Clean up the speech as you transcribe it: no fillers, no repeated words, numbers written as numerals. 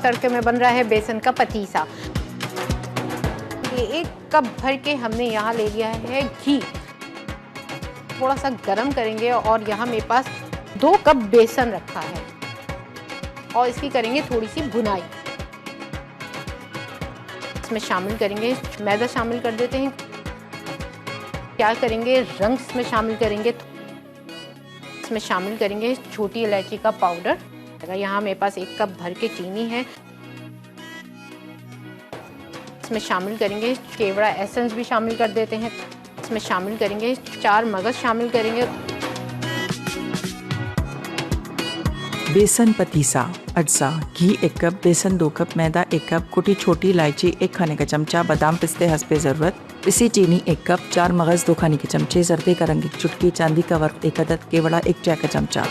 तड़के में बन रहा है बेसन का पतीसा। ये 1 कप भर के हमने यहाँ ले लिया है घी, थोड़ा सा गरम करेंगे और यहाँ मेरे पास 2 कप बेसन रखा है और इसकी करेंगे थोड़ी सी भुनाई। इसमें शामिल करेंगे मैदा, शामिल कर देते हैं। क्या करेंगे, रंग इसमें शामिल करेंगे। इसमें शामिल करेंगे छोटी इलायची का पाउडर। यहाँ मेरे पास 1 कप भर के चीनी है। इसमें शामिल करेंगे केवड़ा एसेंस भी शामिल कर देते हैं। इसमें शामिल करेंगे 4 मगज शामिल करेंगे। बेसन पतीसा, अज्जा, घी 1 कप, बेसन 2 कप, मैदा 1 कप, कुटी छोटी इलायची 1 खाने का चमचा, बादाम पिस्ते हस्बे ज़रूरत, पिसी चीनी 1 कप, 4 मगज 2 खाने के चमचे, जर्दे का रंग 1 चुटकी, चांदी का वर्क 1 अदद, केवड़ा 1 चाय का चमचा।